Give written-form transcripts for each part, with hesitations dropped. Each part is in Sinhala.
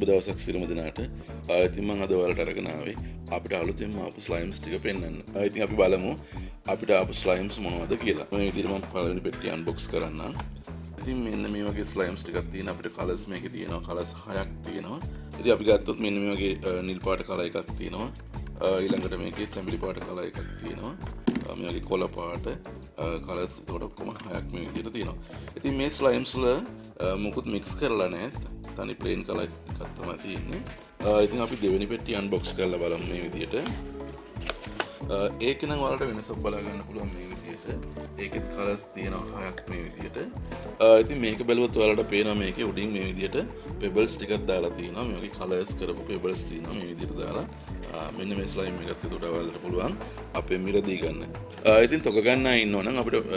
දවසක් සියලුම දෙනාට. ඉතින් මම අද ඔයාලට අරගෙන ආවේ අපිට අලුතෙන්ම ආපු ස්ලයිම්ස් ටික පෙන්වන්න. ඉතින් අපි බලමු අපිට ආපු ස්ලයිම්ස් මොනවද කියලා. මේ විදිහට මම පළවෙනි පෙට්ටිය අන්බොක්ස් කරන්නම්. ඉතින් මෙන්න මේ වගේ ස්ලයිම්ස් ටිකක් තියෙනවා. අපිට කලර්ස් මේකේ තියෙනවා. කලර්ස් 6ක් තියෙනවා. ඉතින් අපි ගත්තොත් මෙන්න මේ වගේ නිල් පාට කලර් එකක් තියෙනවා. ඊළඟට මේකේ තැඹිලි පාට කලර් එකක් තියෙනවා. මේ වගේ කොළ පාට කලර්ස් ඒකට ඔක්කොම 6ක් මේ විදිහට තියෙනවා. ඉතින් මේ ස්ලයිම්ස් වල මොකුත් මික්ස් කරලා නැහැ. තනි ප්ලේන් කලර් එකක් තමයි තියෙන්නේ. ඉතින් අපි දෙවෙනි පෙට්ටිය අන්බොක්ස් කරලා බලමු මේ විදිහට. ඒක නම් ඔයාලට වෙනසක් බලා ගන්න පුළුවන් මේ විදිහට. ඒකෙත් කලර්ස් තියෙනවා 6ක් මේ විදිහට. ඉතින් මේක බැලුවොත් ඔයාලට පේනවා මේකේ උඩින් මේ විදිහට පෙබල්ස් ටිකක් දාලා තියෙනවා. මේ වගේ කලර්ස් කරපු පෙබල්ස් තියෙනවා මේ විදිහට දාලා. මෙන්න මේ ස්ලයිම් එකත් උඩ ඔයාලට පුළුවන් අපේ මිලදී ගන්න. ඉතින් තොග ගන්න ඉන්නව නම් අපිට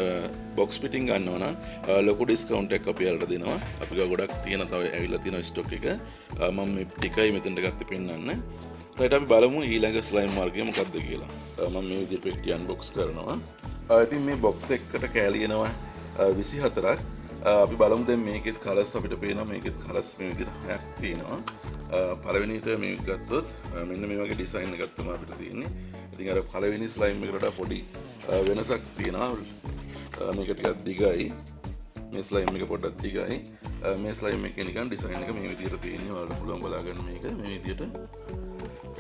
බොක්ස් පිටින් ගන්නව නම් ලොකු ඩිස්කවුන්ට් එකක් අපි ඔයාලට දෙනවා. අපි ගා ගොඩක් තියෙන තව ඇවිල්ලා තියෙන ස්ටොක් එක. මම මේ ටිකයි මෙතනට ගත්තේ පෙන්නන්න. ඊට අපි බලමු ඊළඟ ස්ලයිම් වර්ගය මොකක්ද කියලා. මම මේ විදිහට පෙට්ටිය අන්බොක්ස් කරනවා. ඉතින් මේ බොක්ස් එකකට කෑලි එනවා 24ක්. අපි බලමු දැන් මේකෙත් කලර්ස් අපිට පේනවා. මේකෙත් කලර්ස් මේ විදිහට 6ක් තියෙනවා. පළවෙනිට මේ ගත්තොත් මෙන්න මේ වගේ ඩිසයින් එකක් තමයි අපිට තියෙන්නේ. ඉතින් අර පළවෙනි ස්ලයිම් එකට වඩා පොඩි වෙනසක් තියෙනවා. මේක ටිකක් දිගයි. මේ ස්ලයිම් එක පොඩ්ඩක් දිගයි. මේ ස්ලයිම් එකේ නිකන් ඩිසයින් එක මේ විදිහට තියෙන්නේ. ඔයාලට පුළුවන් බලා ගන්න මේක මේ විදිහට.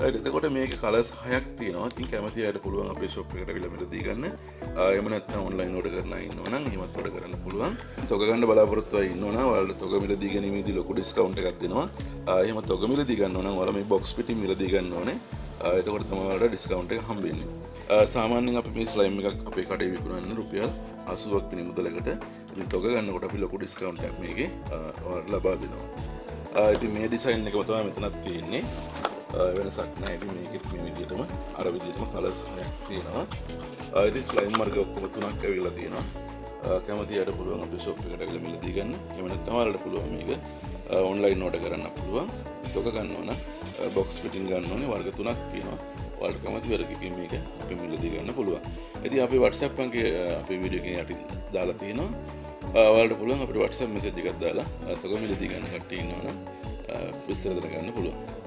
right එතකොට මේකේ කලර්ස් 6ක් තියෙනවා. ඉතින් කැමති අයට පුළුවන් අපේ shop එකට අවිලා මිලදී ගන්න. එහෙම නැත්නම් online order කරන්න ඉන්නව නම් එහෙමත් order කරන්න පුළුවන්. තොග ගන්න බලාපොරොත්තු වෙයි ඉන්නව නම් ඔයාලට තොග මිලදී ගැනීමේදී ලොකු ඩිස්කවුන්ට් එකක් දෙනවා. එහෙම තොග මිලදී ගන්නව නම් ඔයාලා මේ box පිටින් මිලදී ගන්න ඕනේ. එතකොට තමයි ඔයාලට ඩිස්කවුන්ට් එක හම්බෙන්නේ. සාමාන්‍යයෙන් අපි මේ ස්ලයිම් එකක් අපේ කඩේ විකුණන්නේ රුපියල් 80ක් වෙනි මුදලකට. ඉතින් තොග ගන්නකොට අපි ලොකු ඩිස්කවුන්ට් එකක් මේකේ ඔයාලට ලබා දෙනවා. ඉතින් මේ ඩිසයින් එකම තමයි මෙතනත් තියෙන්නේ. වෙනසක් නැහැ. ඉතින් මේකෙත් මේ විදිහටම අර විදිහටම කලර්ස් හයක් තියෙනවා. ඉතින් ස්ලයිම් වර්ග ඔක්කොම තුනක් ඇවිල්ලා තියෙනවා. කැමති අයට පුළුවන් අපේ shop එකට ඇවිල්ලා මිලදී ගන්න. එහෙම නැත්නම් ඔයාලට පුළුවන් මේක online order කරන්න පුළුවන්. තොග ගන්න ඕන බොක්ස් පිටින් ගන්න ඕනේ. වර්ග තුනක් තියෙනවා. ඔයාලට කැමති වර්ගයකින් මේක අපේ මිලදී ගන්න පුළුවන්. ඉතින් අපේ WhatsApp එකේ අපේ වීඩියෝ එකේ යටින් දාලා තියෙනවා. ඔයාලට පුළුවන් අපිට WhatsApp message එකක් දාලා තොග මිලදී ගන්න කට්ටිය ඉන්නවනම් විස්තර දැනගන්න පුළුවන්.